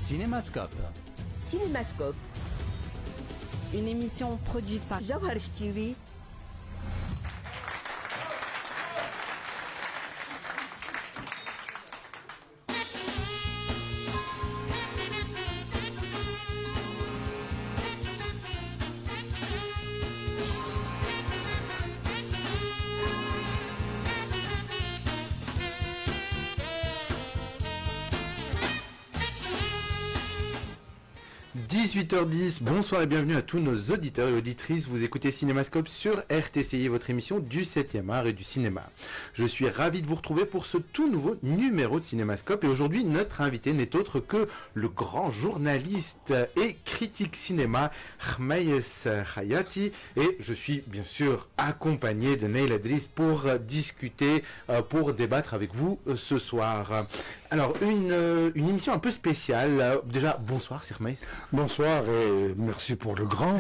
Cinémascope. Cinémascope. Une émission produite par Jawhar TV. – 18h10, bonsoir et bienvenue à tous nos auditeurs et auditrices. Vous écoutez Cinémascope sur RTCI, votre émission du 7e art et du cinéma. Je suis ravi de vous retrouver pour ce tout nouveau numéro de Cinémascope. Et aujourd'hui, notre invité n'est autre que le grand journaliste et critique cinéma Khmaïs Khayati. Et je suis bien sûr accompagné de Neil Adris pour discuter, pour débattre avec vous ce soir. Alors, une émission un peu spéciale. Déjà, bonsoir Khmaïs. Bonsoir et merci pour le grand.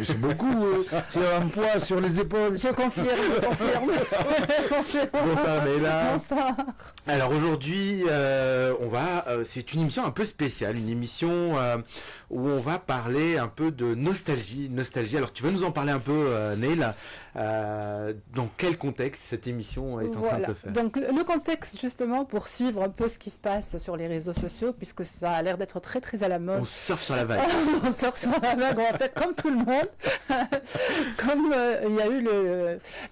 C'est beaucoup. C'est un poids sur les épaules. Je confirme. Bonsoir Leila. Bonsoir. Alors aujourd'hui, c'est une émission un peu spéciale, une émission où on va parler un peu de nostalgie. Alors tu vas nous en parler un peu, Neil. Dans quel contexte cette émission est en train de se faire? Donc le contexte justement pour suivre un peu ce qui se passe sur les réseaux sociaux, puisque ça a l'air d'être très très à la mode. On surfe sur la vague. On sort sur la vague, on va faire comme tout le monde. Comme il y a eu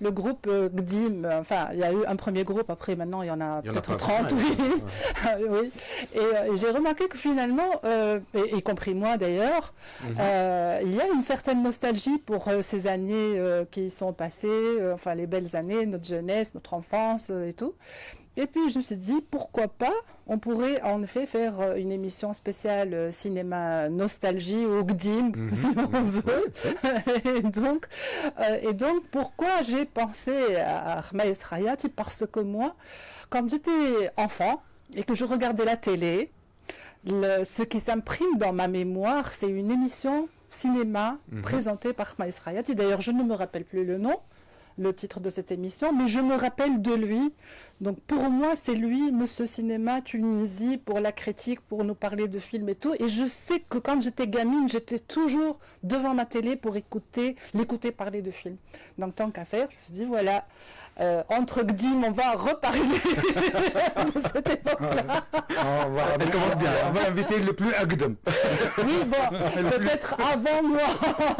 le groupe GDIM, enfin il y a eu un premier groupe, après maintenant il y en a peut-être 30, oui. Oui. Et j'ai remarqué que finalement, y compris moi d'ailleurs, il y a une certaine nostalgie pour ces années qui sont passées, enfin les belles années, notre jeunesse, notre enfance et tout. Et puis je me suis dit, pourquoi pas, on pourrait en effet faire une émission spéciale cinéma nostalgie au GDIM, si on veut. et donc, pourquoi j'ai pensé à Khmaïs Khayati? Parce que moi, quand j'étais enfant et que je regardais la télé, ce qui s'imprime dans ma mémoire, c'est une émission cinéma présentée par Khmaïs Khayati. D'ailleurs, je ne me rappelle plus le titre de cette émission, mais je me rappelle de lui. Donc pour moi, c'est lui, Monsieur Cinéma Tunisie, pour la critique, pour nous parler de films et tout. Et je sais que quand j'étais gamine, j'étais toujours devant ma télé pour l'écouter parler de films. Donc tant qu'à faire, je me suis dit, voilà, entre GDIM, on va reparler de cette époque-là. On va inviter le plus Agdem. Oui, bon, peut-être avant moi,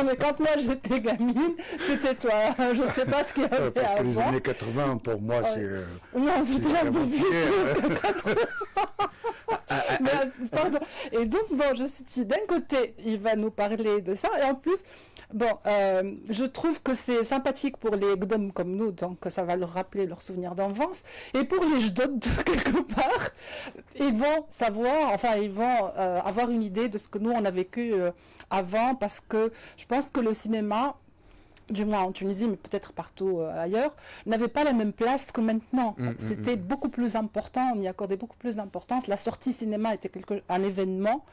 mais quand moi j'étais gamine, c'était toi. Je ne sais pas ce qu'il y avait parce que avant. les années 80, pour moi, c'est... Non, c'était un peu vieux. Pardon. Et donc, bon, je me suis dit, d'un côté, il va nous parler de ça, et en plus, bon, je trouve que c'est sympathique pour les gdoms comme nous, donc ça va leur rappeler leurs souvenirs d'enfance, et pour les jdod, quelque part, ils vont savoir, enfin, ils vont avoir une idée de ce que nous, on a vécu avant, parce que je pense que le cinéma, du moins en Tunisie, mais peut-être partout ailleurs, n'avait pas la même place que maintenant. C'était beaucoup plus important, on y accordait beaucoup plus d'importance. La sortie cinéma était un événement,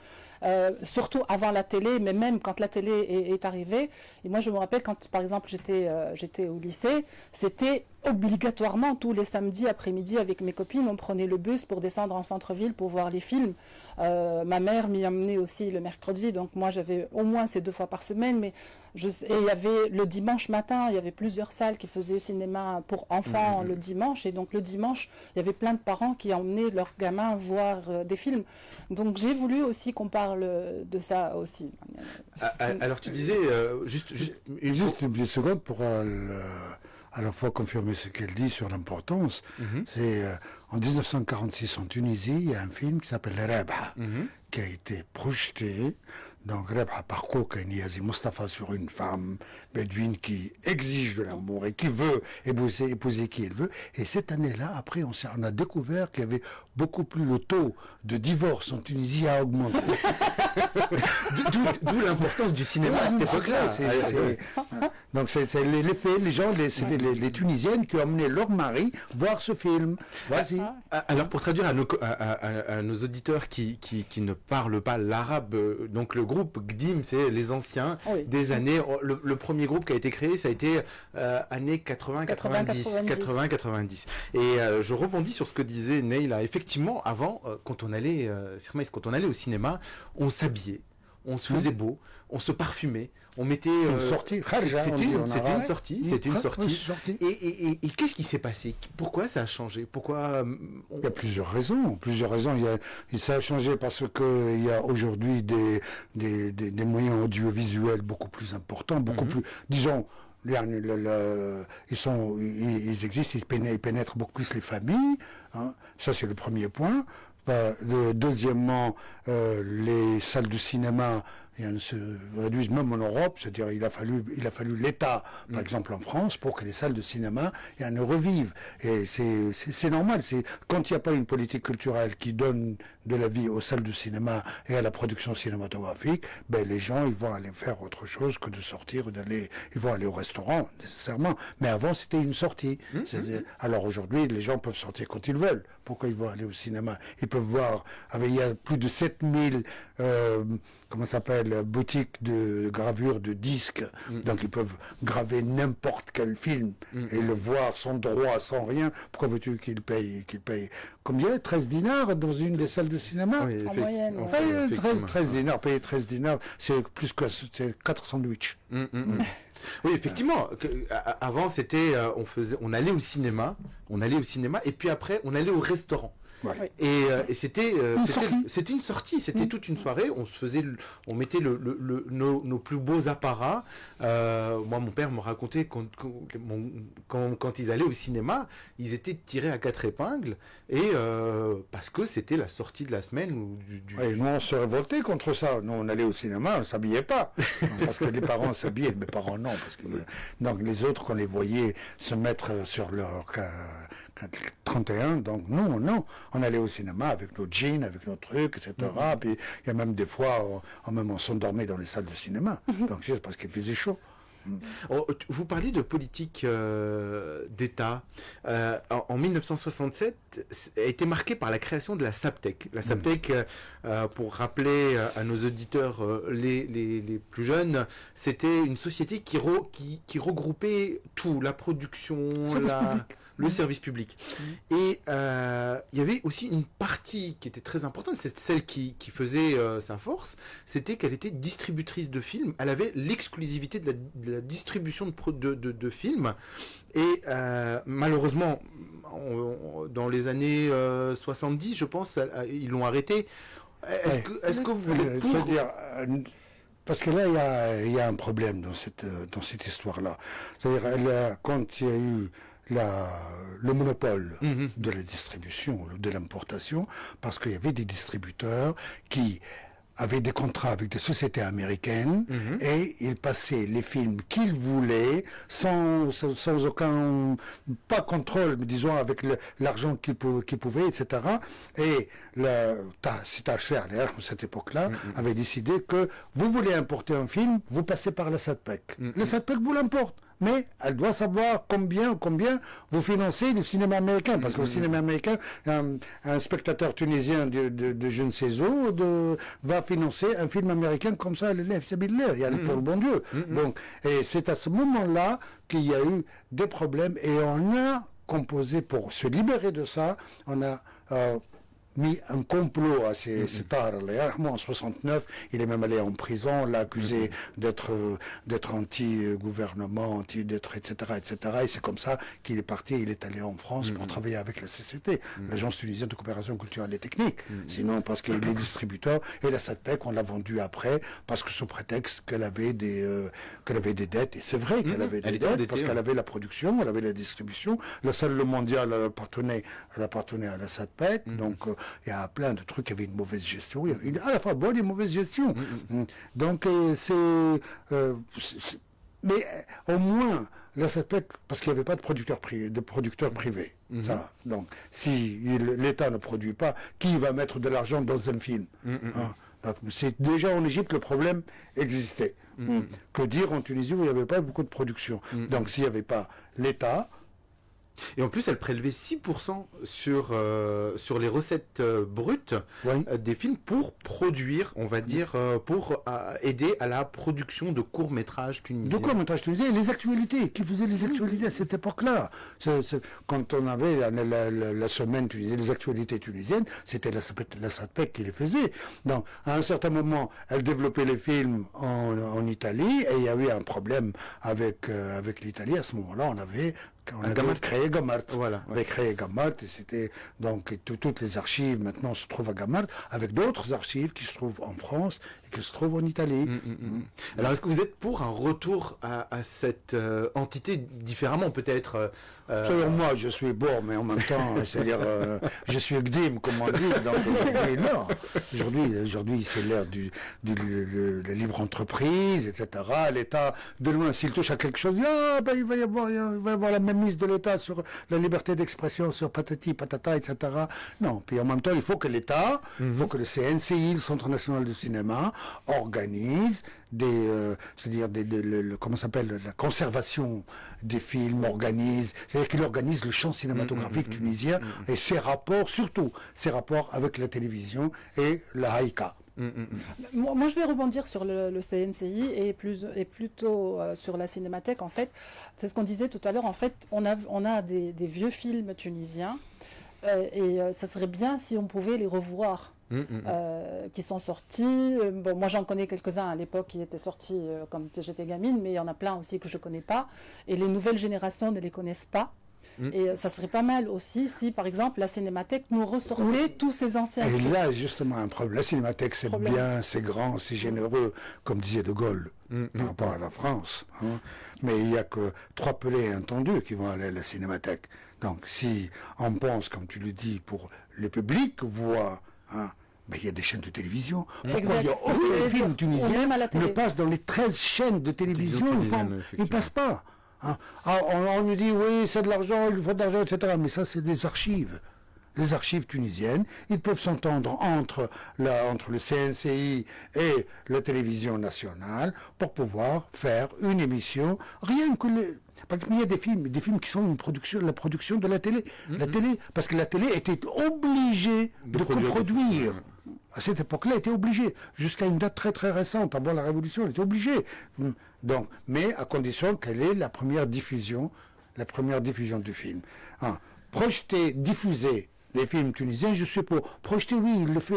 surtout avant la télé, mais même quand la télé est arrivée. Et moi, je me rappelle quand, par exemple, j'étais au lycée, c'était obligatoirement tous les samedis après-midi avec mes copines, on prenait le bus pour descendre en centre-ville pour voir les films. Ma mère m'y emmenait aussi le mercredi, donc moi j'avais au moins ces 2 fois par semaine, mais et il y avait le dimanche matin, il y avait plusieurs salles qui faisaient cinéma pour enfants le dimanche, et donc le dimanche, il y avait plein de parents qui emmenaient leurs gamins voir des films. Donc j'ai voulu aussi qu'on parle de ça aussi. Alors tu disais, juste une seconde pour à la fois confirmer ce qu'elle dit sur l'importance. C'est en 1946 en Tunisie, il y a un film qui s'appelle Rabha, qui a été projeté. Donc Rabha parcourt Niazi Mustafa sur une femme bédouine qui exige de l'amour et qui veut épouser qui elle veut. Et cette année-là, après, on a découvert qu'il y avait beaucoup plus le taux de divorce en Tunisie a augmenté. D'où l'importance du cinéma à cette époque-là. Donc c'est les faits, les Tunisiennes qui ont amené leur mari voir ce film. Vas-y. Alors pour traduire à nos auditeurs qui ne parlent pas l'arabe, donc le groupe GDIM, c'est les anciens Oui. des années. Le premier groupe qui a été créé, ça a été années 80-90. Et je rebondis sur ce que disait Neila. Effectivement, avant, quand on allait au cinéma, on s'habillait, on se faisait beau, on se parfumait, on mettait une sortie. c'était une sortie. Et qu'est-ce qui s'est passé? Pourquoi ça a changé? Pourquoi Il y a plusieurs raisons. Ça a changé parce que il y a aujourd'hui des moyens audiovisuels beaucoup plus importants, beaucoup plus, disons. Ils existent, ils pénètrent beaucoup plus les familles. Hein. Ça, c'est le premier point. Deuxièmement, les salles de cinéma se réduisent même en Europe, c'est-à-dire il a fallu l'État, par exemple en France, pour que les salles de cinéma revivent. Et c'est normal. C'est quand il n'y a pas une politique culturelle qui donne de la vie aux salles de cinéma et à la production cinématographique, les gens ils vont aller faire autre chose que de sortir, ils vont aller au restaurant nécessairement. Mais avant c'était une sortie. Alors aujourd'hui les gens peuvent sortir quand ils veulent. Pourquoi ils vont aller au cinéma? Ils peuvent voir. Il y a plus de 7000 boutiques de gravure de disques. Donc ils peuvent graver n'importe quel film et le voir sans droit, sans rien. Pourquoi veux-tu qu'ils payent combien? 13 dinars dans une des salles de cinéma? Oui, En moyenne. enfin, 13 dinars, payer 13 dinars, c'est plus que 4 sandwichs. Oui, effectivement. Avant, c'était, on allait au cinéma, et puis après, on allait au restaurant. Ouais. Et c'était une sortie, c'était toute une soirée. On mettait nos plus beaux apparats. Moi, mon père me racontait quand ils allaient au cinéma, ils étaient tirés à 4 épingles et parce que c'était la sortie de la semaine. Et nous, on se révoltait contre ça. Nous, on allait au cinéma, on ne s'habillait pas parce que les parents s'habillaient, mes parents non. Donc les autres, qu'on les voyait se mettre sur leur 31, donc nous, non. On allait au cinéma avec nos jeans, avec nos trucs, etc. Puis il y a même des fois, on s'endormait dans les salles de cinéma. Donc c'est parce qu'il faisait chaud. Vous parliez de politique d'État. En 1967, a été marqué par la création de la SAPTEC. La SAPTEC, pour rappeler à nos auditeurs les plus jeunes, c'était une société qui regroupait tout, la production, le service public. Et il y avait aussi une partie qui était très importante, c'est celle qui faisait sa force, c'était qu'elle était distributrice de films. Elle avait l'exclusivité de la distribution de films. Et malheureusement, dans les années 70, je pense, ils l'ont arrêté. Est-ce que vous êtes pour... C'est-à-dire, parce que là, il y a un problème dans cette histoire-là. C'est-à-dire, quand il y a eu le monopole de la distribution, de l'importation, parce qu'il y avait des distributeurs qui avaient des contrats avec des sociétés américaines et ils passaient les films qu'ils voulaient sans aucun, pas contrôle, mais disons avec l'argent qu'ils pouvaient, etc. Et Sitacher, à cette époque-là, avait décidé que vous voulez importer un film, vous passez par la SATPEC. La SATPEC vous l'importe. Mais elle doit savoir combien vous financez le cinéma américain. Parce que le cinéma américain, un spectateur tunisien de je ne sais où va financer un film américain comme ça, le Lef Sabillah, pour le bon Dieu. Donc, et c'est à ce moment-là qu'il y a eu des problèmes et on a composé, pour se libérer de ça, on a mis un complot à Sitar en 69. Il est même allé en prison, on l'a accusé d'être anti-gouvernement, etc. Et c'est comme ça qu'il est parti, il est allé en France pour travailler avec la CCT, l'Agence tunisienne de coopération culturelle et technique. Sinon, parce qu'il est distributeur, et la SATPEC, on l'a vendu après, parce que sous prétexte qu'elle avait des dettes, et c'est vrai qu'elle avait des dettes, parce qu'elle avait la production, elle avait la distribution, la salle Le Mondial, elle appartenait à la SATPEC, donc il y a plein de trucs qui avaient une mauvaise gestion, il y a à la fois bonne et mauvaise gestion. Donc mais au moins la SATPEC, parce qu'il n'y avait pas de producteurs privés. Ça, donc si l'État ne produit pas, qui va mettre de l'argent dans un film? Donc, c'est déjà en Égypte le problème existait. Que dire en Tunisie où il n'y avait pas beaucoup de production? Donc s'il n'y avait pas l'État, Et en plus, elle prélevait 6% sur les recettes brutes Oui. des films pour produire, on va dire, pour aider à la production de courts-métrages tunisiens. De courts-métrages tunisiens et les actualités, qui faisaient les actualités à cette époque-là. Quand on avait la semaine tunisienne, les actualités tunisiennes, c'était la SATPEC qui les faisait. Donc, à un certain moment, elle développait les films en Italie et il y a eu un problème avec l'Italie. À ce moment-là, on avait créé Gamart. Voilà, On avait créé Gamart et c'était donc toutes les archives maintenant se trouvent à Gamart avec d'autres archives qui se trouvent en France et qui se trouvent en Italie. Alors, est-ce que vous êtes pour un retour à cette entité différemment, peut-être Selon moi, je suis bourre, mais en même temps, c'est-à-dire, je suis gdim, comme on dit. Donc, aujourd'hui, c'est l'ère la libre entreprise, etc. L'État, de loin, s'il touche à quelque chose, il va y avoir la même mise de l'État sur la liberté d'expression, sur patati, patata, etc. Non. Puis en même temps, il faut que l'État, il faut que le CNCI, le Centre national du cinéma, organise c'est-à-dire comment s'appelle, la conservation des films, c'est-à-dire qu'il organise le champ cinématographique tunisien et ses rapports, surtout ses rapports avec la télévision et la haïka. Moi, je vais rebondir sur le CNCI et plutôt sur la Cinémathèque. En fait, c'est ce qu'on disait tout à l'heure. En fait, on a des vieux films tunisiens et ça serait bien si on pouvait les revoir. Qui sont sortis. Bon, moi, j'en connais quelques-uns à l'époque qui étaient sortis quand j'étais gamine, mais il y en a plein aussi que je ne connais pas. Et les nouvelles générations ne les connaissent pas. Et ça serait pas mal aussi si, par exemple, la Cinémathèque nous ressortait tous ces anciens Et films. là, justement, un problème. La Cinémathèque, c'est bien, c'est grand, c'est généreux, comme disait De Gaulle, par rapport à la France. Mais il n'y a que 3 pelés et un tondu qui vont aller à la Cinémathèque. Donc, si on pense, comme tu le dis, pour le public, voit... Ben, il y a des chaînes de télévision. Pourquoi il n'y a aucun film tunisien ne passe dans les 13 chaînes de télévision? Il ne passe pas. On nous dit, oui, c'est de l'argent, il faut de l'argent, etc. Mais ça, c'est des archives. Les archives tunisiennes, ils peuvent s'entendre entre le CNCI et la télévision nationale pour pouvoir faire une émission, rien que parce qu'il y a des films qui sont la production de la télé. La télé, parce que la télé était obligée de coproduire. À cette époque-là, elle était obligée. Jusqu'à une date très très récente, avant la Révolution, elle était obligée. Donc, mais à condition qu'elle ait la première diffusion du film. Projeter, diffuser les films tunisiens, je suis pour. Projeter, oui, il le fait,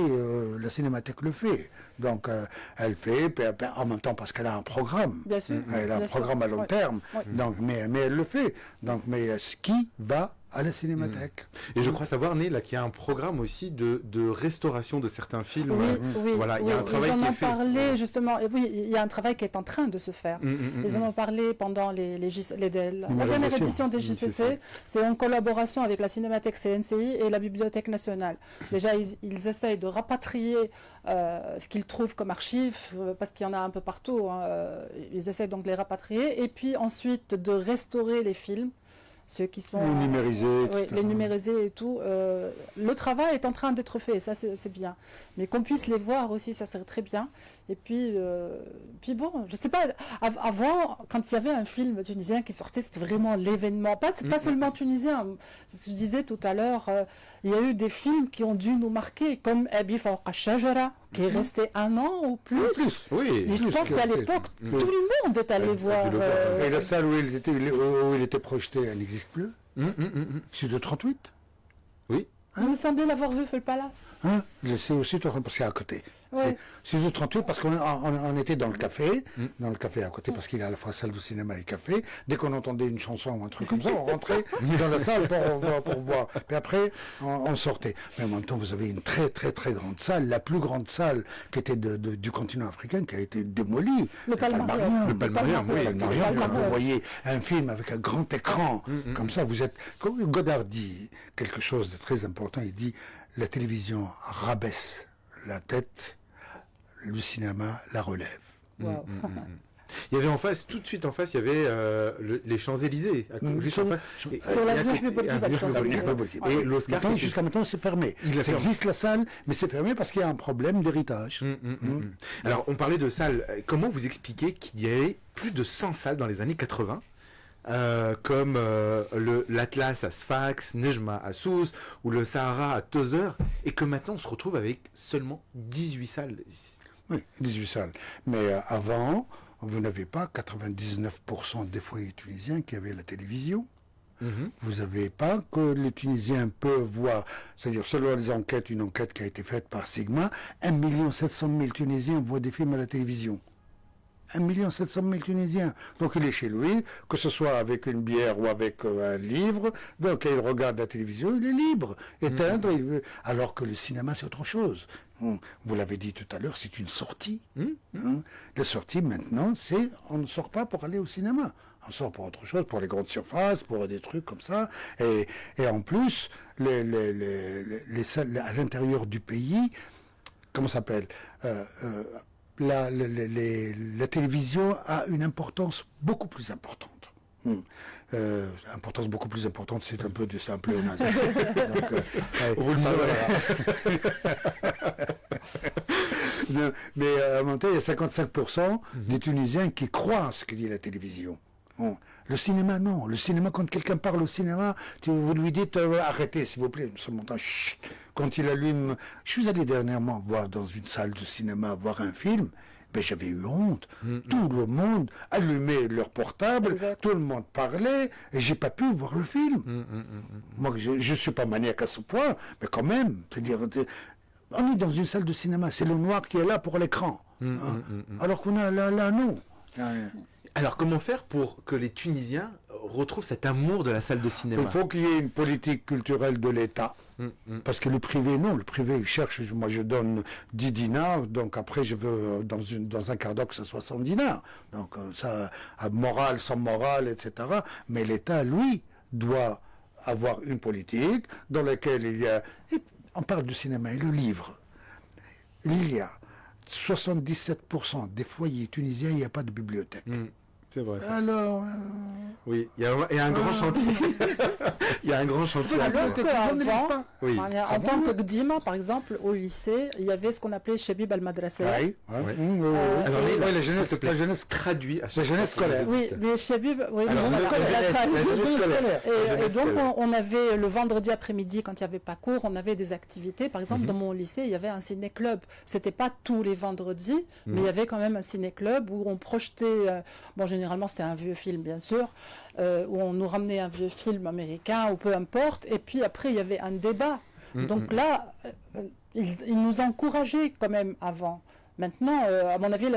la Cinémathèque le fait. Donc, elle fait, en même temps, parce qu'elle a un programme. Bien sûr. Elle a un programme à long terme. Donc, mais elle le fait. Donc, mais qui va à la Cinémathèque? Et je crois savoir, Né, là, qu'il y a un programme aussi de restauration de certains films. Oui, voilà, il y a un travail ils en qui est ont fait. parlé justement. Et oui, il y a un travail qui est en train de se faire. Ils en ont parlé pendant la dernière édition des JCC. C'est en collaboration avec la Cinémathèque CNCI et la Bibliothèque nationale. Déjà, ils essayent de rapatrier ce qu'ils trouvent comme archives, parce qu'il y en a un peu partout. Ils essayent donc de les rapatrier. Et puis ensuite de restaurer les films. Ceux qui sont numérisés, les numériser et tout. Le travail est en train d'être fait, ça c'est bien. Mais qu'on puisse les voir aussi, ça serait très bien. Et puis bon, je sais pas. Avant, quand il y avait un film tunisien qui sortait, c'était vraiment l'événement. Pas seulement tunisien. C'est ce que je disais tout à l'heure. Il y a eu des films qui ont dû nous marquer, comme Abi Fawqa Shajara, qui est resté 1 an ou plus. Oui. Et je pense qu'à l'époque, tout le monde est allé voir. Et la salle où il était projeté, elle n'existe plus. C'est de 38. Oui. Il me semblait l'avoir vu, Feu le Palace. C'est aussi parce que c'est à côté. Ouais. C'est de 38 parce qu'on était dans le café à côté, parce qu'il y a à la fois salle de cinéma et café. Dès qu'on entendait une chanson ou un truc comme ça, on rentrait dans la salle pour voir. Puis après, on sortait. Mais en même temps, vous avez une très très très grande salle, la plus grande salle qui était du continent africain, qui a été démolie. Le Palmarium. Le Palmarium, oui. Vous voyez un film avec un grand écran, comme ça, vous êtes... Godard dit quelque chose de très important, il dit « La télévision rabaisse la tête, le cinéma la relève. » Wow. Il y avait tout de suite en face, il y avait les Champs-Élysées. Sur l'avenue Hubert. Et l'Oscar. Jusqu'à maintenant, c'est fermé. Il existe la salle, mais c'est fermé parce qu'il y a un problème d'héritage. Alors, on parlait de salles. Comment vous expliquez qu'il y avait plus de 100 salles dans les années 80 comme l'Atlas à Sfax, Nejma à Sousse ou le Sahara à Tozeur, et que maintenant on se retrouve avec seulement 18 salles. Oui, 18 salles. Mais avant, vous n'avez pas 99% des foyers tunisiens qui avaient la télévision. Vous n'avez pas que les Tunisiens peuvent voir, c'est-à-dire selon les enquêtes, une enquête qui a été faite par Sigma, 1 700 000 Tunisiens voient des films à la télévision. 1 700 000 Tunisiens. Donc il est chez lui, que ce soit avec une bière ou avec un livre, donc il regarde la télévision, il est libre. Éteindre, alors que le cinéma c'est autre chose. Vous l'avez dit tout à l'heure, c'est une sortie. La sortie maintenant, c'est on ne sort pas pour aller au cinéma. On sort pour autre chose, pour les grandes surfaces, pour des trucs comme ça. Et en plus, les salles à l'intérieur du pays, comment ça s'appelle la télévision a une importance beaucoup plus importante. Importance beaucoup plus importante, c'est un peu naze. Donc, Vous le savez. Non, mais en même temps, il y a 55% des Tunisiens qui croient à ce que dit la télévision. Le cinéma, non. Le cinéma, quand quelqu'un parle au cinéma, vous lui dites arrêtez, s'il vous plaît. Chut. Quand il allume. Je suis allé dernièrement voir dans une salle de cinéma voir un film. Ben, j'avais eu honte. Tout le monde allumait leur portable, Exact. tout le monde parlait, et j'ai pas pu voir le film. Moi, je suis pas maniaque à ce point, mais quand même, c'est-à-dire, on est dans une salle de cinéma, c'est le noir qui est là pour l'écran. Alors qu'on a là, non. Alors comment faire pour que les Tunisiens retrouvent cet amour de la salle de cinéma? Il faut qu'il y ait une politique culturelle de l'État. Parce que le privé, non. Le privé, il cherche, moi je donne 10 dinars, donc après je veux dans un quart d'heure que ça soit 100 dinars. Donc ça, à morale, sans morale, etc. Mais l'État, lui, doit avoir une politique dans laquelle il y a... On parle du cinéma et le livre. Il y a 77% des foyers tunisiens, il n'y a pas de bibliothèque. C'est vrai. Alors... Oui, il y a un grand chantier. Il y a un grand chantier. Alors qu'avant, Oui. en tant que Gdima, par exemple, au lycée, il y avait ce qu'on appelait Shabib al-Madrasa. Oui, Alors, la jeunesse, s'il te plaît, la jeunesse traduit à La chaque jeunesse fois. scolaire. Oui, les Shabib, oui, Alors, la la jeunesse scolaire. Et donc, on avait le vendredi après-midi, quand il n'y avait pas cours, on avait des activités. Par exemple, dans mon lycée, il y avait un ciné-club. C'était pas tous les vendredis, mais il y avait quand même un ciné-club où on projetait, bon, généralement, c'était un vieux film, bien sûr, où on nous ramenait un vieux film américain ou peu importe. Et puis après, il y avait un débat. Donc là, ils nous encourageaient quand même avant. Maintenant, à mon avis,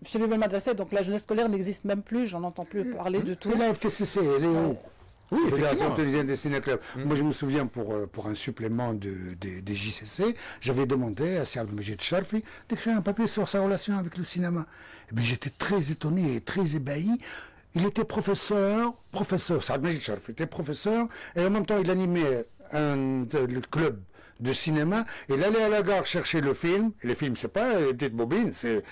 chez Bibel Madrasa, donc la jeunesse scolaire n'existe même plus, j'en entends plus parler du tout. Et la FTCC, elle est où? Oui, Fédération effectivement. tunisienne des ciné-clubs. Moi, je me souviens, pour un supplément des JCC, j'avais demandé à Siad Majid Sharfi d'écrire un papier sur sa relation avec le cinéma. Et bien, j'étais très étonné et très ébahi. Il était professeur, Siad Majid Sharfi était professeur, et en même temps, il animait le club de cinéma. Il allait à la gare chercher le film. Et les films, c'est pas des petites bobines, c'est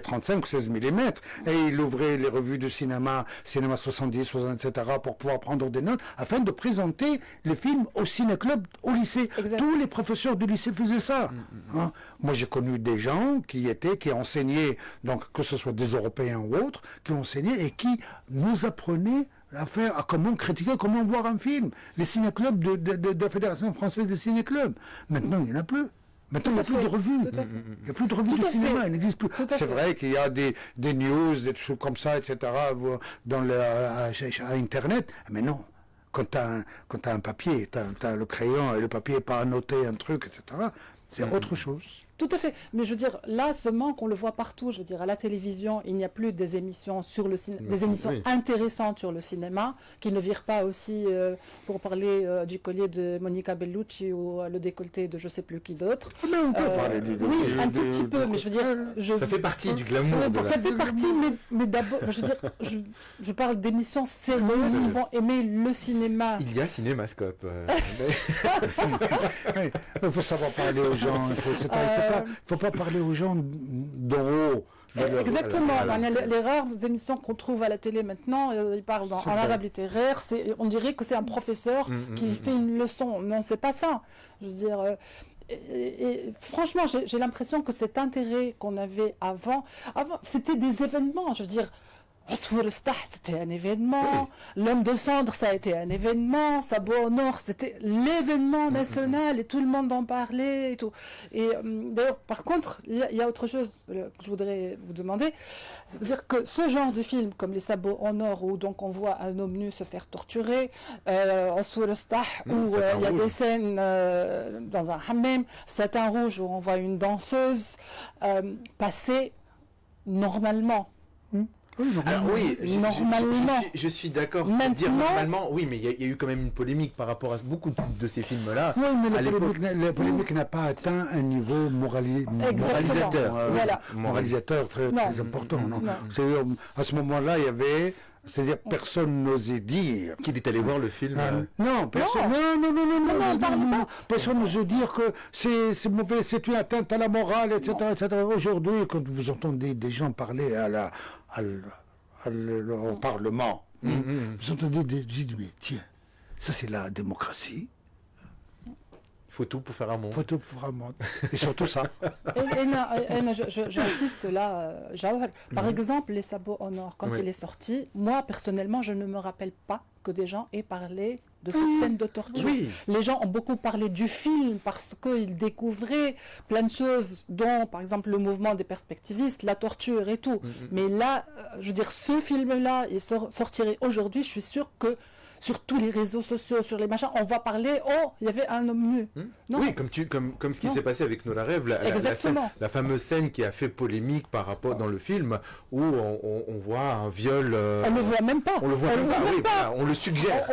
35 ou 16 mm. Et il ouvrait les revues de cinéma 70, 60, etc. pour pouvoir prendre des notes afin de présenter les films au ciné-club, au lycée. Exact. Tous les professeurs du lycée faisaient ça. Hein. Moi, j'ai connu des gens qui enseignaient, donc que ce soit des Européens ou autres, qui enseignaient et qui nous apprenaient à comment critiquer, comment voir un film. Les ciné-clubs de la Fédération française des ciné-clubs. Maintenant, il n'y en a plus. Maintenant, il n'y a plus de revues. Tout à fait. Il n'y a plus de revues Tout de à cinéma, fait. il n'existe plus. Tout à C'est fait. vrai qu'il y a des news, des trucs comme ça, etc. À Internet. Mais non. Quand tu as un papier, tu as le crayon et le papier n'est pas annoté, un truc, etc. C'est autre chose. Tout à fait. Mais je veux dire, là, ce manque, on le voit partout. Je veux dire, à la télévision, il n'y a plus des émissions sur le cinéma, des émissions Oui. intéressantes sur le cinéma, qui ne virent pas aussi pour parler du collier de Monica Bellucci ou le décolleté de je sais plus qui d'autre. Mais on peut parler Oui, un tout petit peu, mais je veux dire... Ça fait partie du glamour. Ça fait partie, mais d'abord, je veux dire, je parle d'émissions sérieuses qui vont aimer le cinéma. Il y a Cinémascope. Oui, il faut savoir parler aux gens. Il faut pas parler aux gens d'en haut. Exactement. Voilà. Les rares émissions qu'on trouve à la télé maintenant, ils parlent en vrai. arabe littéraire. On dirait que c'est un professeur qui fait une leçon. Non, c'est pas ça. Je veux dire. Et franchement, j'ai l'impression que cet intérêt qu'on avait avant, c'était des événements. Je veux dire, Osfour Stah, c'était un événement. L'homme de cendre, ça a été un événement. Sabo au Nord, c'était l'événement national et tout le monde en parlait et tout. Et d'ailleurs, par contre, il y a autre chose que je voudrais vous demander. C'est-à-dire que ce genre de film, comme les Sabots au Nord, où donc on voit un homme nu se faire torturer, Osfour Stah, où il y a des scènes dans un hammam, Satin Rouge, où on voit une danseuse passer normalement. Oui, Alors oui, Normalement. je suis d'accord pour dire normalement, oui, mais il y a eu quand même une polémique par rapport à beaucoup de ces films-là. Oui, mais à l'époque. la polémique n'a pas atteint un niveau moralisateur. Voilà. Moralisateur très important. Non. À ce moment-là, il y avait... C'est-à-dire, personne n'osait dire. Qu'il est allé voir le film. Non, personne. Non. Personne n'osait dire que c'est mauvais, c'est une atteinte à la morale, etc. Aujourd'hui, quand vous entendez des gens parler au Parlement, vous entendez des gens dire, mais tiens, ça c'est la démocratie. Il faut tout pour faire un monde. Il faut tout pour faire un monde. Et surtout ça. J'insiste là, Jawhar. Par exemple, les Sabots au Nord, quand il est sorti, moi personnellement, je ne me rappelle pas que des gens aient parlé de cette scène de torture. Oui. Les gens ont beaucoup parlé du film parce qu'ils découvraient plein de choses, dont par exemple le mouvement des perspectivistes, la torture et tout. Mais là, je veux dire, ce film-là, il sortirait aujourd'hui, je suis sûre que sur tous les réseaux sociaux, sur les machins, on va parler, il y avait un homme nu. Non. Oui, comme ce qui s'est passé avec Nola Rêve, la fameuse scène qui a fait polémique par rapport dans le film, où on voit un viol... on ne le voit même pas. On le voit même pas. On le suggère.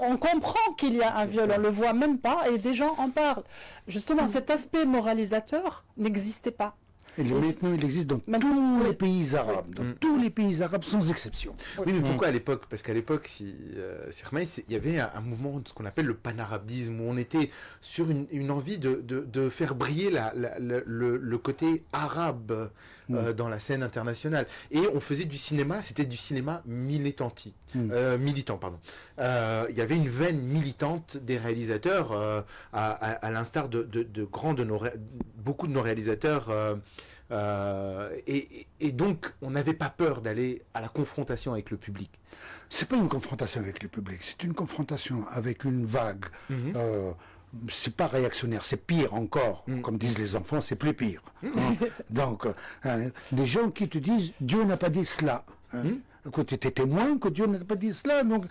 On comprend qu'il y a un viol, on ne le voit même pas, et des gens en parlent. Justement, cet aspect moralisateur n'existait pas. Et maintenant, il existe dans tous les pays arabes, tous les pays arabes sans exception. Oui, mais pourquoi à l'époque? Parce qu'à l'époque, il y avait un mouvement, ce qu'on appelle le panarabisme, où on était sur une envie de faire briller le côté arabe dans la scène internationale. Et on faisait du cinéma, c'était du cinéma militant, pardon. Il y avait une veine militante des réalisateurs, à l'instar de beaucoup de nos réalisateurs. Et donc, on n'avait pas peur d'aller à la confrontation avec le public. C'est pas une confrontation avec le public, c'est une confrontation avec une vague. C'est pas réactionnaire, c'est pire encore. Comme disent les enfants, c'est plus pire. Donc, des gens qui te disent Dieu n'a pas dit cela. Écoute, tu étais témoin que Dieu n'a pas dit cela. Donc,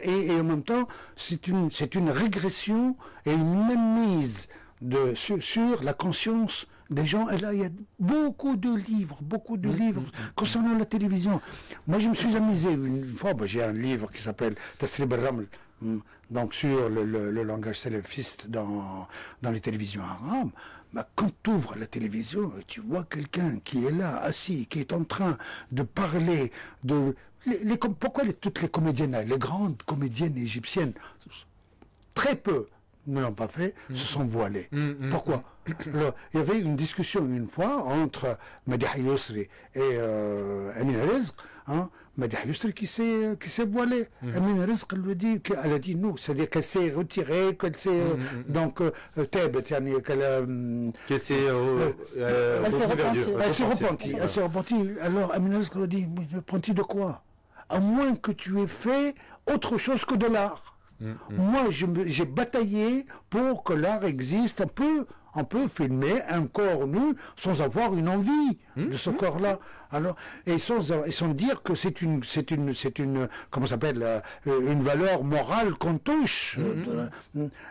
et en même temps, c'est une régression et une mainmise sur la conscience des gens. Et là, il y a beaucoup de livres concernant la télévision. Moi, je me suis amusé une fois, j'ai un livre qui s'appelle Taslib al-Raml, donc sur le langage salafiste dans les télévisions arabes. Quand tu ouvres la télévision, tu vois quelqu'un qui est là, assis, qui est en train de parler de... pourquoi toutes les comédiennes, les grandes comédiennes égyptiennes, très peu ne l'ont pas fait, se sont voilés. Pourquoi? Alors, il y avait une discussion une fois entre Madih Yousri et Amina Rizq. Madih Yousri qui s'est voilée. Amina Rizq elle a dit non, c'est-à-dire qu'elle s'est retirée, qu'elle s'est donc qu'elle s'est repentie. Alors Amina Rizq lui a dit, repentie de quoi? À moins que tu aies fait autre chose que de l'art. Moi, j'ai bataillé pour que l'art existe. On peut filmer un corps nu sans avoir une envie de ce corps-là. Alors, et sans dire que c'est une comment ça s'appelle, une valeur morale qu'on touche.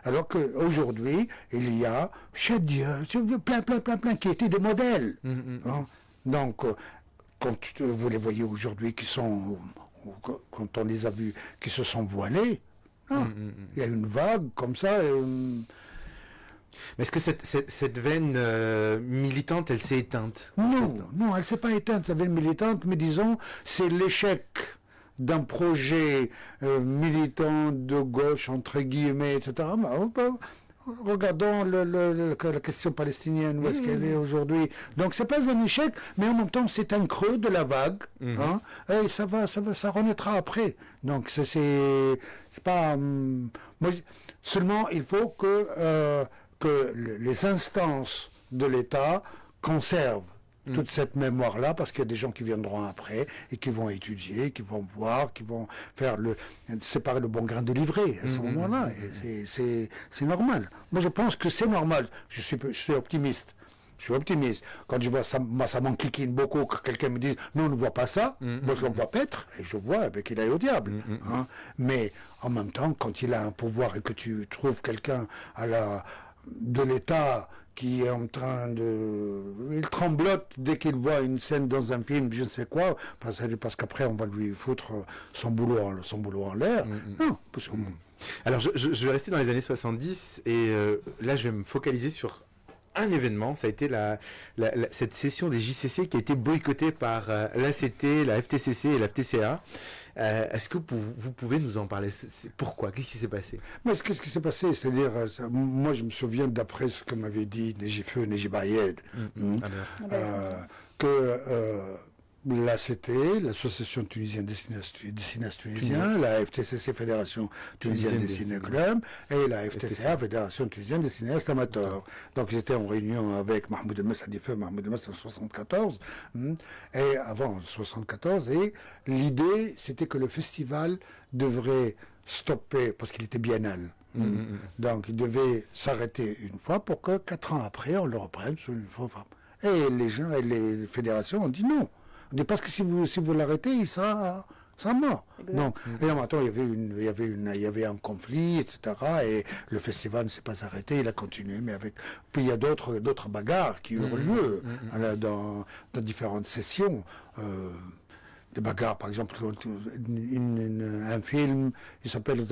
Alors qu'aujourd'hui, il y a Shadia, plein qui étaient des modèles. Donc, quand vous les voyez aujourd'hui quand on les a vus, qui se sont voilés, il y a une vague comme ça. Mais est-ce que cette veine militante, elle s'est éteinte? Non, elle ne s'est pas éteinte, cette veine militante, mais disons, c'est l'échec d'un projet militant de gauche, entre guillemets, etc. Regardons la question palestinienne, où est-ce qu'elle est aujourd'hui. Donc c'est pas un échec, mais en même temps c'est un creux de la vague, et ça renaîtra après. Donc c'est pas... seulement il faut que les instances de l'État conservent toute cette mémoire-là, parce qu'il y a des gens qui viendront après et qui vont étudier, qui vont voir, qui vont séparer le bon grain de livret à ce moment-là. Et c'est normal. Moi, je pense que c'est normal. Je suis optimiste. Je suis optimiste. Quand je vois ça, moi, ça m'enquiquine beaucoup que quelqu'un me dise non, on ne voit pas ça. Moi, je le vois paître et je vois qu'il aille au diable. Hein. Mais en même temps, quand il a un pouvoir et que tu trouves quelqu'un de l'État qui est en train de... Il tremblote dès qu'il voit une scène dans un film, je ne sais quoi, parce qu'après, on va lui foutre son boulot en l'air. Non, parce que... Alors, je vais rester dans les années 70 et là, je vais me focaliser sur un événement, ça a été cette session des JCC qui a été boycottée par l'ACT, la FTCC et la FTCA. Est-ce que vous pouvez nous en parler? Pourquoi? Qu'est-ce qui s'est passé? Mais qu'est-ce qui s'est passé? C'est-à-dire, moi je me souviens d'après ce que m'avait dit Nejifeu Nejibayed, que l'ACT, l'Association tunisienne des cinéastes tunisiens, la FTCC, Fédération tunisienne des ciné-clubs, et la FTCA, Fédération tunisienne des cinéastes amateurs. Donc j'étais en réunion avec Mahmoud El Messadifeu, Mahmoud El Messadifeu en 74, et avant 74, et l'idée c'était que le festival devrait stopper, parce qu'il était biennal. Donc il devait s'arrêter une fois pour que 4 ans après on le reprenne sous une forme. Et les gens et les fédérations ont dit non. On dit parce que si vous l'arrêtez, il sera mort. Donc, et en même temps, il y avait un conflit, etc. Et le festival ne s'est pas arrêté, il a continué, mais puis il y a d'autres bagarres qui eurent lieu dans différentes sessions. Des bagarres, par exemple, un film, il s'appelle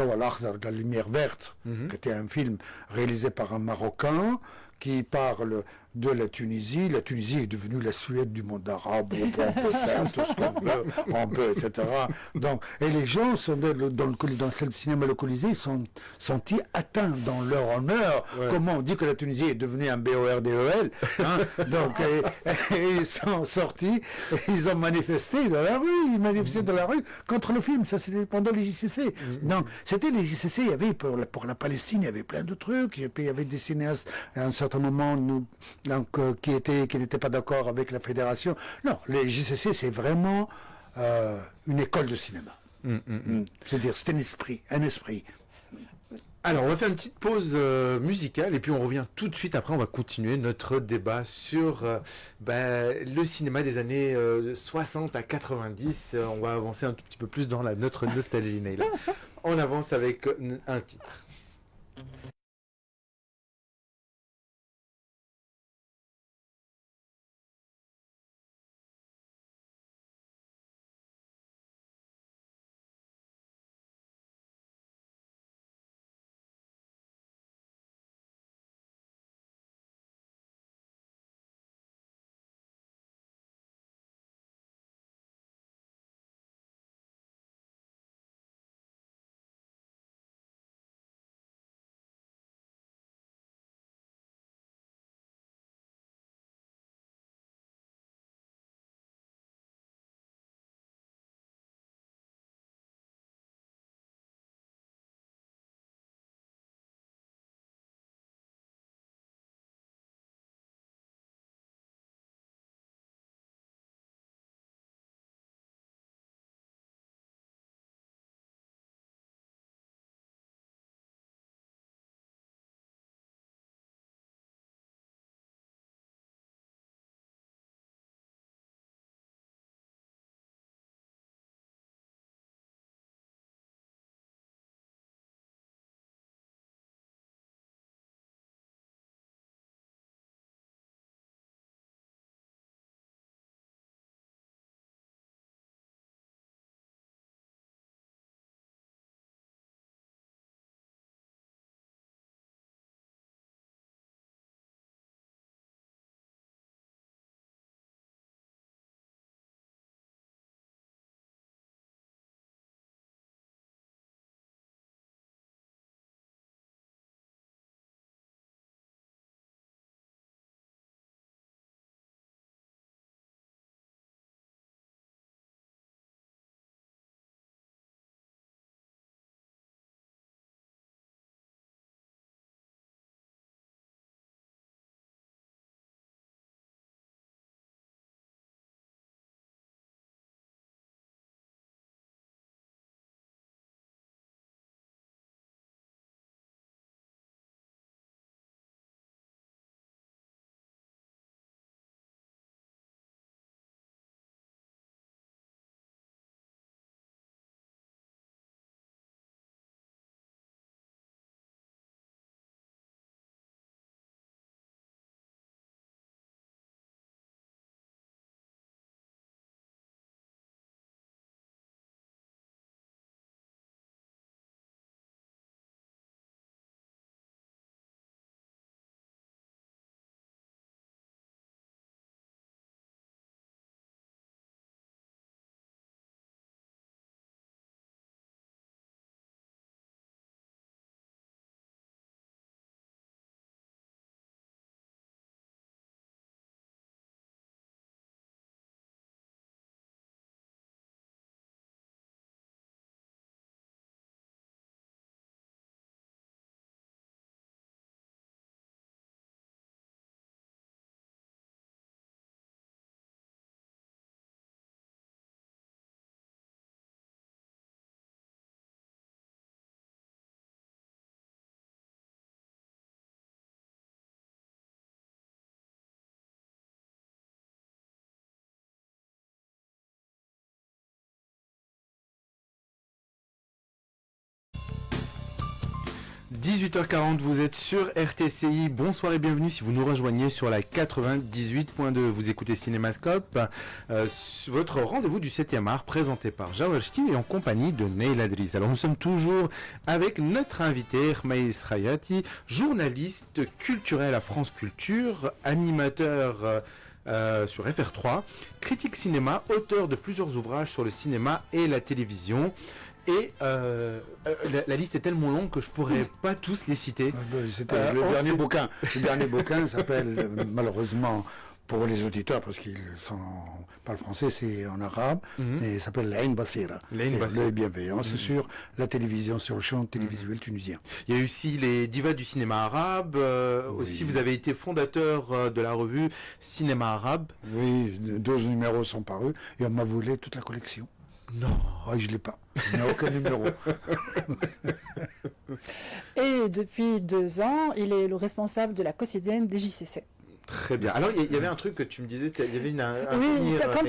La lumière verte, qui était un film réalisé par un Marocain qui parle de la Tunisie. La Tunisie est devenue la Suède du monde arabe. On peut faire tout ce qu'on peut, etc. Donc, et les gens sont dans le cinéma localisé, ils sont sentis atteints dans leur honneur. Ouais. Comment on dit que la Tunisie est devenue un BORDEL, hein. Donc, et ils sont sortis, et ils ont manifesté dans la rue, contre le film. Ça, c'était pendant les JCC. Donc, c'était les JCC, il y avait, pour la Palestine, il y avait plein de trucs, et puis il y avait des cinéastes, à un certain moment, qui n'étaient pas d'accord avec la fédération. Non, les JCC, c'est vraiment une école de cinéma. C'est-à-dire, c'est un esprit. Alors, on va faire une petite pause musicale et puis on revient tout de suite. Après, on va continuer notre débat sur le cinéma des années 60 à 90. On va avancer un tout petit peu plus dans notre nostalgie, Neila. On avance avec un titre. 18h40, vous êtes sur RTCI. Bonsoir et bienvenue si vous nous rejoignez sur la 98.2. Vous écoutez Cinémascope, votre rendez-vous du 7e art présenté par Jawar Ch'ti et en compagnie de Neil Adris. Alors nous sommes toujours avec notre invité Rmaïs Khayati, journaliste culturel à France Culture, animateur sur FR3, critique cinéma, auteur de plusieurs ouvrages sur le cinéma et la télévision. Et la liste est tellement longue que je pourrais pas tous les citer. C'était le dernier bouquin. Le dernier bouquin s'appelle, malheureusement pour les auditeurs, parce qu'ils parlent français, c'est en arabe, et il s'appelle L'Ain Basira. L'œil bienveillant, c'est sur la télévision, sur le champ télévisuel tunisien. Il y a aussi les divas du cinéma arabe. Aussi, vous avez été fondateur de la revue Cinéma Arabe. Oui, 12 numéros sont parus, et on m'a volé toute la collection. Non. Oui, je ne l'ai pas. Il n'y a aucun numéro. Et depuis 2 ans, il est le responsable de la quotidienne des JCC. Très bien. Alors, il y avait un truc que tu me disais, il y avait un oui, souvenir, quand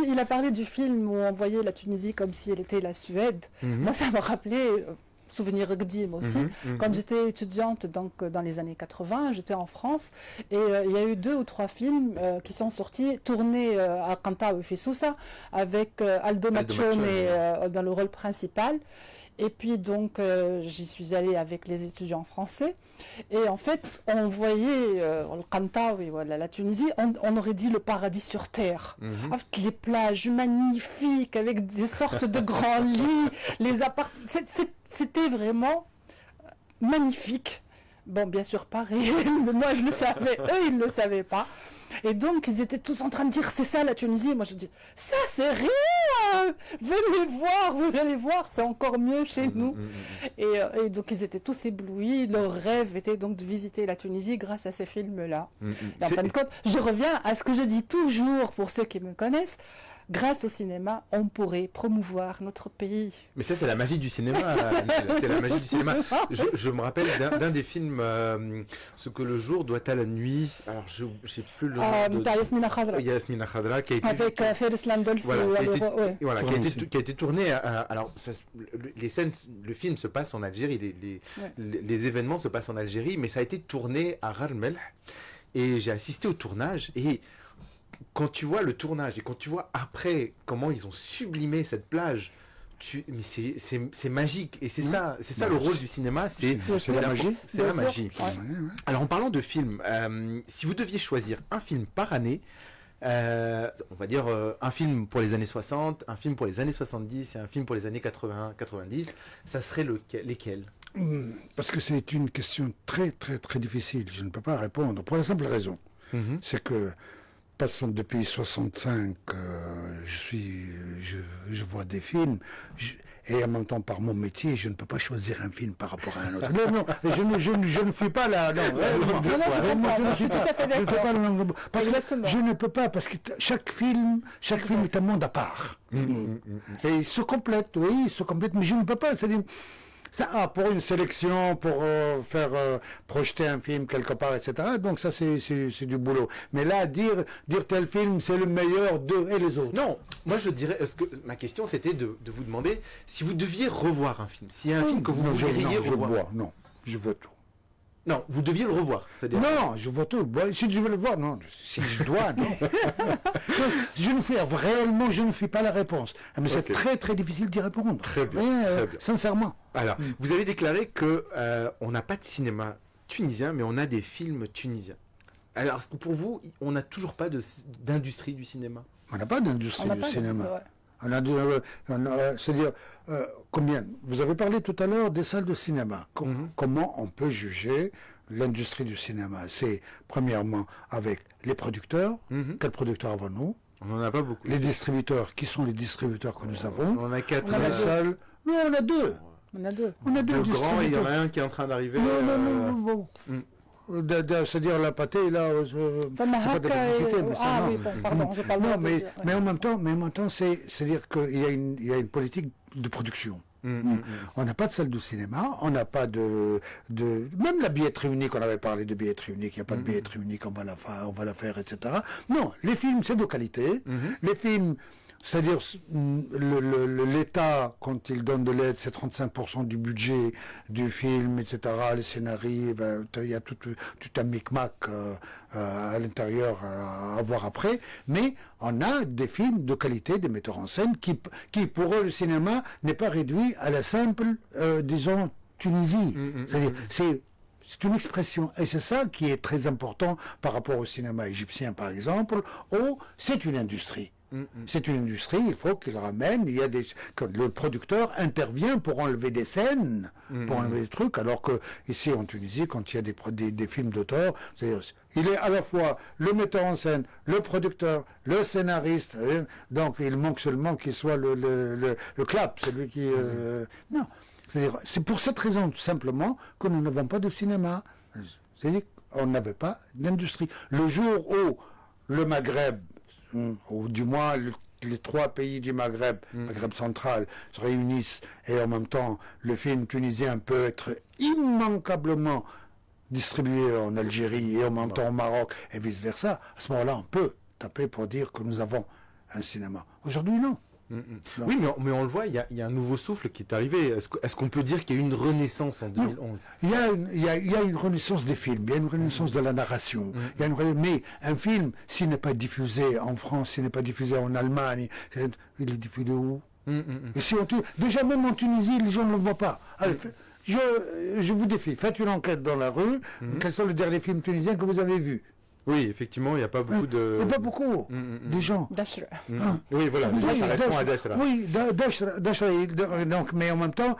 il a parlé du film où on voyait la Tunisie comme si elle était la Suède, moi ça m'a rappelé, souvenir Gdim aussi, quand j'étais étudiante donc, dans les années 80, j'étais en France, et il y a eu 2 ou 3 films qui sont sortis, tournés à Kanta ou Fissoussa, avec Aldo Machon dans le rôle principal. Et puis donc j'y suis allée avec les étudiants français et en fait on voyait le Kantaoui, voilà, la Tunisie, on aurait dit le paradis sur terre, avec les plages magnifiques, avec des sortes de grands lits, les appartements, c'était vraiment magnifique. Bon, bien sûr pas réel, mais moi je le savais, eux ils ne le savaient pas. Et donc, ils étaient tous en train de dire, c'est ça la Tunisie. Moi, je dis, ça, c'est rien. Venez voir, vous allez voir, c'est encore mieux chez nous. Et donc, ils étaient tous éblouis. Leur rêve était donc de visiter la Tunisie grâce à ces films-là. Et en fin de compte, je reviens à ce que je dis toujours pour ceux qui me connaissent. Grâce au cinéma, on pourrait promouvoir notre pays. Mais ça, c'est la magie du cinéma. C'est la magie du cinéma. Je me rappelle d'un des films, Ce que le jour doit à la nuit. Alors, je ne sais plus le nom. Yasmina Khadra. Yasmina Khadra, qui a été... Avec Feris Landols. Voilà, qui a été tourné. Alors, les scènes, le film se passe en Algérie. Les événements se passent en Algérie, mais ça a été tourné à Rarmel. Et j'ai assisté au tournage. Et quand tu vois le tournage et quand tu vois après comment ils ont sublimé cette plage, mais c'est magique. Et c'est ça le rôle du cinéma, c'est la magie. C'est la magie. Ouais. Alors en parlant de films, si vous deviez choisir un film par année, on va dire un film pour les années 60, un film pour les années 70 et un film pour les années 80-90, ça serait lesquels? Parce que c'est une question très très très difficile. Je ne peux pas répondre pour la simple raison. C'est que passant depuis 65, je vois des films, et en même temps par mon métier, je ne peux pas choisir un film par rapport à un autre. Non, je ne fais pas la... je suis tout à fait d'accord. Parce que je ne peux pas, parce que chaque film est un monde à part. Et ils se complètent, mais je ne peux pas. C'est-à-dire, pour une sélection, pour faire projeter un film quelque part, etc. Donc ça, c'est du boulot. Mais là, dire tel film, c'est le meilleur d'eux et les autres. Non, moi je dirais, ma question c'était de vous demander si vous deviez revoir un film. S'il y a un film que vous voudriez revoir. Je vois tout. Non, vous deviez le revoir. Non, je vois tout. Si je veux le voir, non. Si je dois, non. Je ne fais pas la réponse. Mais c'est très très difficile d'y répondre. Très bien. Sincèrement. Alors, vous avez déclaré que on n'a pas de cinéma tunisien, mais on a des films tunisiens. Alors, est-ce que pour vous, on n'a toujours pas d'industrie du cinéma? On n'a pas d'industrie du cinéma. C'est-à-dire, combien? Vous avez parlé tout à l'heure des salles de cinéma. Comment on peut juger l'industrie du cinéma? C'est premièrement avec les producteurs. Quels producteurs avons-nous? On n'en a pas beaucoup. Les distributeurs, qui sont les distributeurs que nous avons? On en a 4. Salles. Non, on a 2. On a 2. On a 2 distributeurs. Il y en a un qui est en train d'arriver. Non. C'est-à-dire la pâtée, là, c'est pas de publicité, mais ça, oui, pardon, je parle mais en même temps, c'est-à-dire qu'il y a une politique de production. On n'a pas de salle de cinéma, on n'a pas de même la billetterie unique, on avait parlé de billetterie unique, il n'y a pas de billetterie unique, on va la faire, etc. Non, les films, c'est de qualité. Les films, C'est-à-dire, l'État, quand il donne de l'aide, c'est 35% du budget du film, etc., les scénarios, ben, il y a tout un micmac à l'intérieur à voir après. Mais on a des films de qualité, des metteurs en scène, qui pour eux, le cinéma n'est pas réduit à la simple, disons, Tunisie. C'est-à-dire, c'est une expression, et c'est ça qui est très important par rapport au cinéma égyptien, par exemple, où c'est une industrie. C'est une industrie, il faut qu'il ramène, que le producteur intervient pour enlever des scènes, pour enlever des trucs, alors que ici en Tunisie, quand il y a des films d'auteur, il est à la fois le metteur en scène, le producteur, le scénariste, donc il manque seulement qu'il soit le clap, celui qui... non, c'est pour cette raison, tout simplement, que nous n'avons pas de cinéma. C'est-à-dire qu'on n'avait pas d'industrie. Le jour où le Maghreb, ou du moins les 3 pays du Maghreb, Maghreb central, se réunissent et en même temps le film tunisien peut être immanquablement distribué en Algérie et en même temps au Maroc et vice-versa, à ce moment-là on peut taper pour dire que nous avons un cinéma. Aujourd'hui non. Oui, mais on le voit, il y a un nouveau souffle qui est arrivé. Est-ce qu'on peut dire qu'il y a eu une renaissance en 2011 ? Il y a une renaissance des films, il y a une renaissance de la narration. Mais un film, s'il n'est pas diffusé en France, s'il n'est pas diffusé en Allemagne, il est diffusé où? Et si déjà même en Tunisie, les gens ne le voient pas. Allez, je vous défie, faites une enquête dans la rue. Quels sont les derniers films tunisiens que vous avez vus? Oui, effectivement, il n'y a pas beaucoup de... Il n'y a pas beaucoup des gens. Dachra. Oui, voilà, ça répond à Dachra. Oui, Dachra, donc, mais en même temps,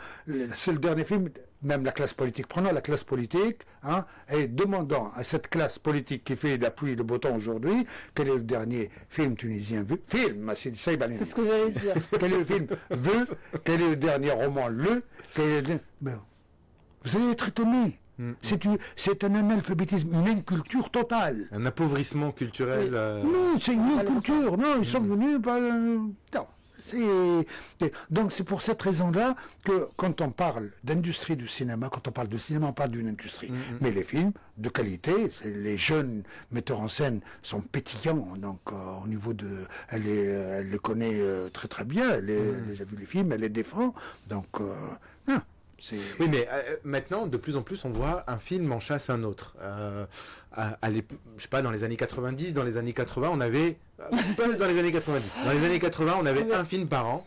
c'est le dernier film, même la classe politique. Prenons la classe politique, et demandant à cette classe politique qui fait l'appui de beau temps aujourd'hui, quel est le dernier film tunisien vu? C'est ce que j'allais dire. Quel est le film vu? Quel est le dernier roman lu? Vous allez être étonné. C'est un analphabétisme, une inculture totale. Un appauvrissement culturel. Non, c'est une inculture. Non, ils sont venus par... Non. Donc c'est pour cette raison-là que quand on parle d'industrie du cinéma, quand on parle de cinéma, on parle d'une industrie. Mais les films de qualité, les jeunes metteurs en scène sont pétillants. Donc au niveau de... Elle les connaît très très bien. Elle a vu les films, elle les défend. Donc... non. Oui, mais maintenant, de plus en plus, on voit un film en chasse un autre. Je sais pas, dans les années 90, dans les années 80, on avait... dans les années 90. Dans les années 80, on avait un film par an.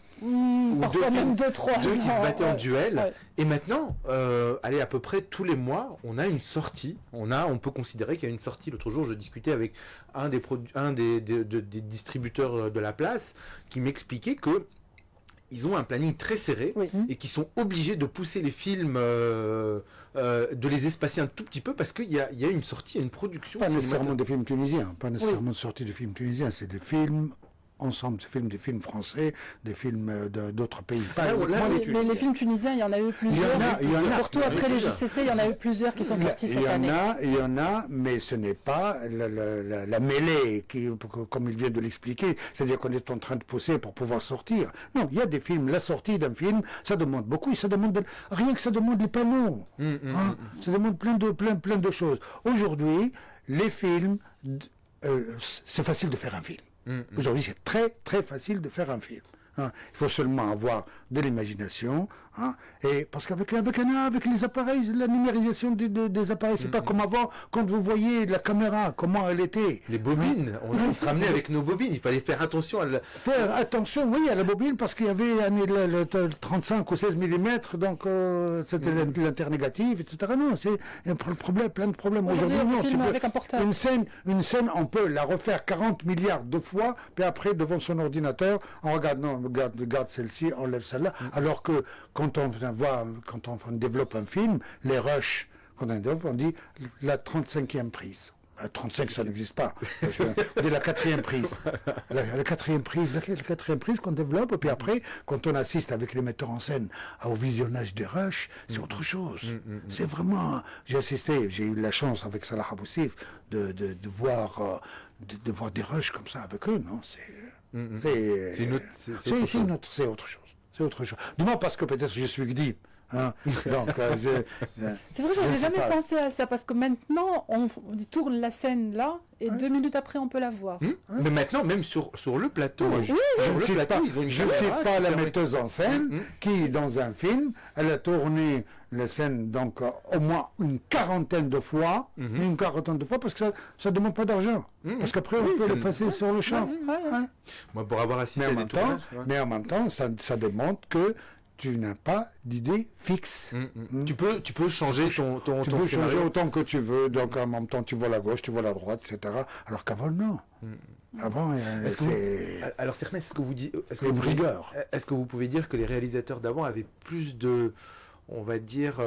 Parfois même 2-3. Deux qui se battaient en duel. Ouais. Et maintenant, à peu près tous les mois, on a une sortie. On peut considérer qu'il y a une sortie. L'autre jour, je discutais avec un des distributeurs de la place qui m'expliquait que ils ont un planning très serré et qui sont obligés de pousser les films, de les espacer un tout petit peu parce qu'il y a une sortie, une production. Pas nécessairement des films tunisiens, pas nécessairement de sortie de films tunisiens, c'est des films ensemble, des films français, des films d'autres pays. Mais les films tunisiens, il y en a eu plusieurs. Il y en a, surtout après les JCC, il y en a eu plusieurs qui sont sortis cette année. Il y en a, mais ce n'est pas la mêlée, comme il vient de l'expliquer, c'est-à-dire qu'on est en train de pousser pour pouvoir sortir. Non, il y a des films, la sortie d'un film, ça demande beaucoup, rien que ça demande les panneaux. Ça demande plein de choses. Aujourd'hui, les films, c'est facile de faire un film. Aujourd'hui, c'est très très facile de faire un film. Il faut seulement avoir de l'imagination, et parce qu'avec les appareils, la numérisation des appareils, c'est pas comme avant, quand vous voyez la caméra, comment elle était. Les bobines, on se ramenait avec nos bobines, il fallait faire attention à la bobine, parce qu'il y avait le 35 ou 16 mm, donc c'était l'internégative, etc. Non, c'est plein de problèmes. Aujourd'hui, non, une scène, on peut la refaire 40 milliards de fois, puis après, devant son ordinateur, on regarde, non, regarde celle-ci, on enlève celle-là, alors que quand on développe un film, les rushs, quand on développe, on dit la 35e prise. 35, ça n'existe pas. On dit la 4e prise. La 4e prise qu'on développe, et puis après, quand on assiste avec les metteurs en scène au visionnage des rushs, c'est autre chose. C'est vraiment... J'ai eu la chance avec Salah Aboussif de voir des rushs comme ça avec eux, non? C'est autre chose. C'est autre chose. Du moins parce que peut-être je suis Gdib. Hein. Donc, C'est vrai, je j'avais sais jamais pas. pensé à ça parce que maintenant, on tourne la scène là et 2 minutes après, on peut la voir. Mais maintenant, même sur le plateau, Oui, sur je le ne cite plateau, pas, ils ont une je cite caméra pas qui la permet- metteuse en scène qui, dans un film, elle a tourné la scène donc au moins une quarantaine de fois, parce que ça ne demande pas d'argent. Parce qu'après, on peut ça- l'effacer sur le champ. Hein. Moi, pour avoir assisté Mais, à en des même temps, tournages... ouais. mais en même temps, ça démontre que tu n'as pas d'idée fixe. Tu peux changer ton Tu peux changer scénario. autant que tu veux, donc en même temps tu vois la gauche, tu vois la droite, etc. Alors qu'avant, non. Avant, Est-ce que vous- c'est Alors, Sermet, est-ce que vous dites... c'est une rigueur. Est-ce que vous pouvez dire que les réalisateurs d'avant avaient plus de... On va dire...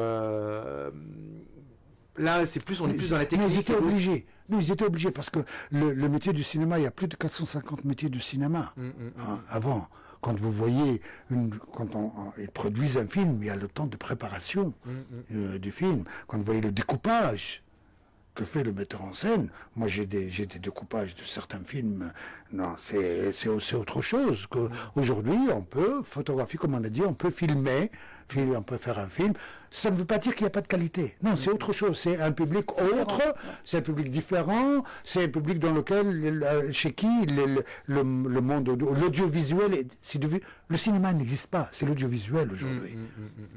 Là, on est plus dans la Mais technique. ils étaient et l'autre- obligés. Non, ils étaient obligés parce que le métier du cinéma, il y a plus de 450 métiers du cinéma. Hein, avant, quand vous voyez, ils produisent un film, il y a le temps de préparation du film. Quand vous voyez le découpage que fait le metteur en scène, moi j'ai des découpages de certains films. Non, c'est autre chose. Aujourd'hui, on peut photographier, comme on a dit, on peut filmer, on peut faire un film. Ça ne veut pas dire qu'il n'y a pas de qualité. Non, c'est autre chose. C'est un public autre, c'est un public différent, c'est un public dans lequel, chez qui le monde, l'audiovisuel, le cinéma n'existe pas. C'est l'audiovisuel aujourd'hui.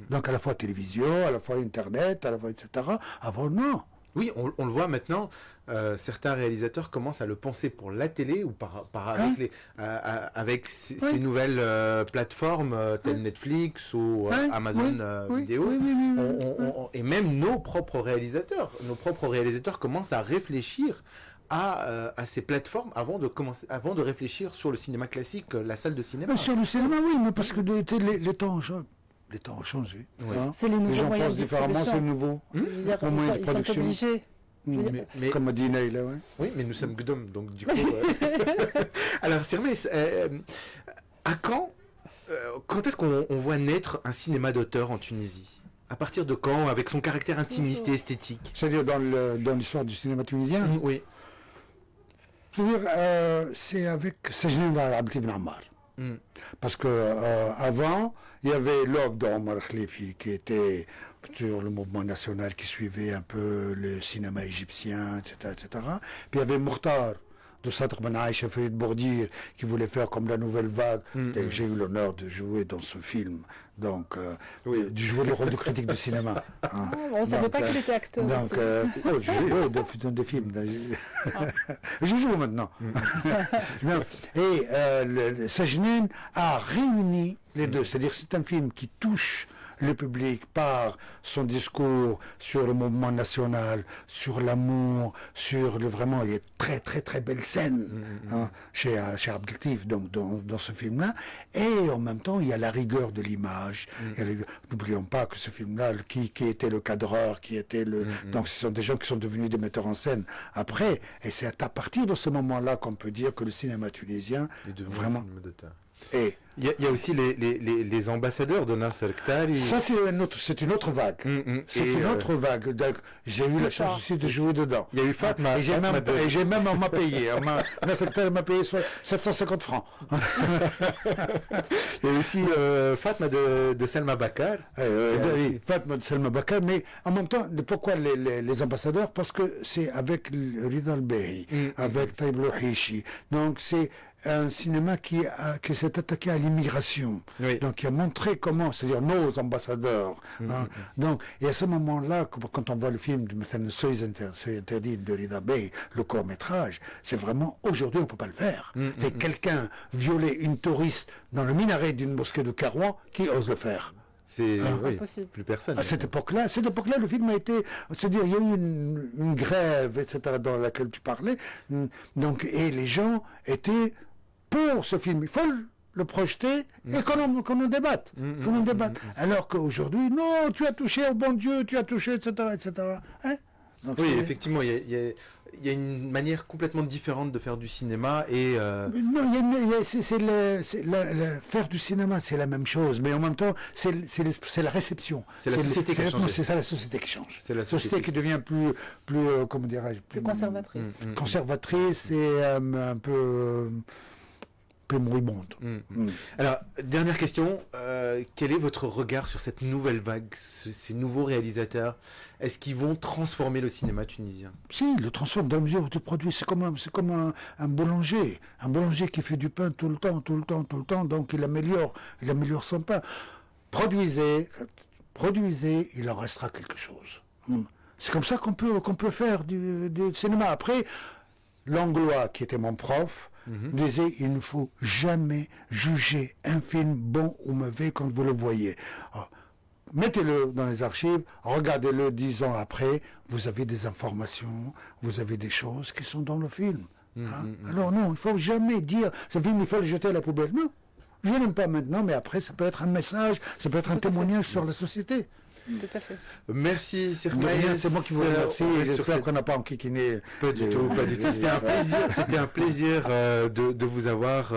Donc à la fois télévision, à la fois Internet, à la fois etc. Avant, non. Oui, on le voit maintenant, certains réalisateurs commencent à le penser pour la télé ou avec ces nouvelles plateformes telles Netflix ou Amazon Vidéo. Et même nos propres réalisateurs commencent à réfléchir à ces plateformes avant de réfléchir sur le cinéma classique, la salle de cinéma. Sur le cinéma, oui, mais parce que les temps ont changé. Les temps ont changé. Oui. Hein. C'est les nouveaux Les gens moyens pensent de différemment, c'est distribution. nouveau. Je veux dire, Au moyen de ils sont production. obligés. Je veux dire, Mais- Comme a dit Neil, ouais. Oui, mais nous sommes Gdom, donc du coup... Alors, Sermet, à quand est-ce qu'on voit naître un cinéma d'auteur en Tunisie? À partir de quand, avec son caractère intimiste et esthétique? C'est-à-dire dans l'histoire du cinéma tunisien. Oui. C'est-à-dire, c'est avec Sajnin Abd Ibn Ammar. Parce que avant, il y avait l'aube d'Omar Khlifi qui était sur le mouvement national qui suivait un peu le cinéma égyptien, etc., etc. Puis il y avait Mokhtar de Sadr Ben Aïcha Farid Bourdir qui voulait faire comme la nouvelle vague. Et j'ai eu l'honneur de jouer dans ce film, donc de jouer le rôle de critique de cinéma. Hein. on ne savait Donc, pas qu'il était acteur Donc, aussi. je joue dans des films. Je joue maintenant. Non. Et Sajnin a réuni les deux. C'est-à-dire c'est un film qui touche le public par son discours sur le mouvement national, sur l'amour, sur vraiment, il y a très très très belle scène chez Abdel Latif dans ce film-là. Et en même temps, il y a la rigueur de l'image. N'oublions pas que ce film-là, qui était le cadreur, qui était le... Donc ce sont des gens qui sont devenus des metteurs en scène après. Et c'est à partir de ce moment-là qu'on peut dire que le cinéma tunisien, vraiment... Et il y a aussi les ambassadeurs de Nasser Khtari. ça, c'est une autre vague. C'est une autre vague. Donc, j'ai eu la chance aussi de jouer dedans. Il y a eu Fatma. Et j'ai même, on m'a payé. Nasser Khtari m'a payé 750 francs. Il y a eu aussi Fatma de Selma Bakar. Fatma de Selma Bakar. Mais en même temps, pourquoi les ambassadeurs? Parce que c'est avec Rida Al-Behi, avec Taïb Louhichi. Donc, c'est un cinéma qui s'est attaqué à l'immigration, donc qui a montré comment, c'est-à-dire nos ambassadeurs. Donc, et à ce moment-là, quand on voit le film de Soyez interdit de Rida Bey, le court-métrage, c'est vraiment, aujourd'hui, on ne peut pas le faire. C'est quelqu'un violer une touriste dans le minaret d'une mosquée de Karouan, qui ose le faire? C'est impossible. plus personne. À cette époque-là, le film a été, c'est-à-dire il y a eu une grève, etc., dans laquelle tu parlais, donc, et les gens étaient pour ce film. Il faut le projeter et qu'on en débatte. Alors qu'aujourd'hui, non, tu as touché au bon Dieu, tu as touché, etc., etc. Hein? Donc, oui, effectivement, il y a une manière complètement différente de faire du cinéma et... Non, faire du cinéma, c'est la même chose, mais en même temps, c'est la réception. C'est la société qui a changé. C'est ça, la société qui change. C'est la société qui devient plus comment dirais-je, Plus conservatrice. Conservatrice et un peu... poupée moribonde. Alors, dernière question, quel est votre regard sur cette nouvelle vague, ces nouveaux réalisateurs? Est-ce qu'ils vont transformer le cinéma tunisien? Si, il le transforme dans la mesure où tu produis. C'est comme un boulanger. Un boulanger qui fait du pain tout le temps, donc il améliore son pain. Produisez, il en restera quelque chose. C'est comme ça qu'on peut faire du cinéma. Après, Langlois, qui était mon prof, disait il ne faut jamais juger un film bon ou mauvais quand vous le voyez. Alors, mettez-le dans les archives, regardez-le 10 ans après, vous avez des informations, vous avez des choses qui sont dans le film. Alors non, il ne faut jamais dire ce film, il faut le jeter à la poubelle. Non, je n'aime pas maintenant, mais après, ça peut être un message, ça peut être un témoignage sur la société. Tout à fait. Merci, C'est moi qui vous remercie et j'espère qu'on n'a pas enquiquiné. Pas du tout. C'était un plaisir de vous avoir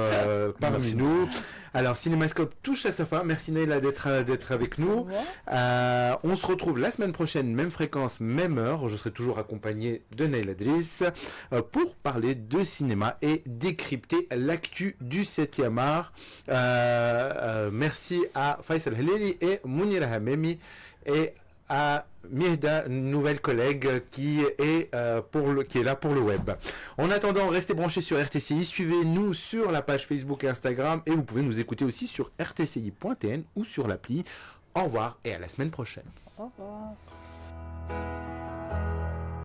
parmi nous. Alors, Cinémascope touche à sa fin. Merci Naïla d'être avec nous. On se retrouve la semaine prochaine, même fréquence, même heure. Je serai toujours accompagné de Naïla Driss pour parler de cinéma et décrypter l'actu du 7e art. Merci à Faisal Halili et Mounira Hamemi et à Mihda, nouvelle collègue qui est là pour le web. En attendant, restez branchés sur RTCI, suivez-nous sur la page Facebook et Instagram et vous pouvez nous écouter aussi sur rtci.tn ou sur l'appli. Au revoir et à la semaine prochaine. Au revoir.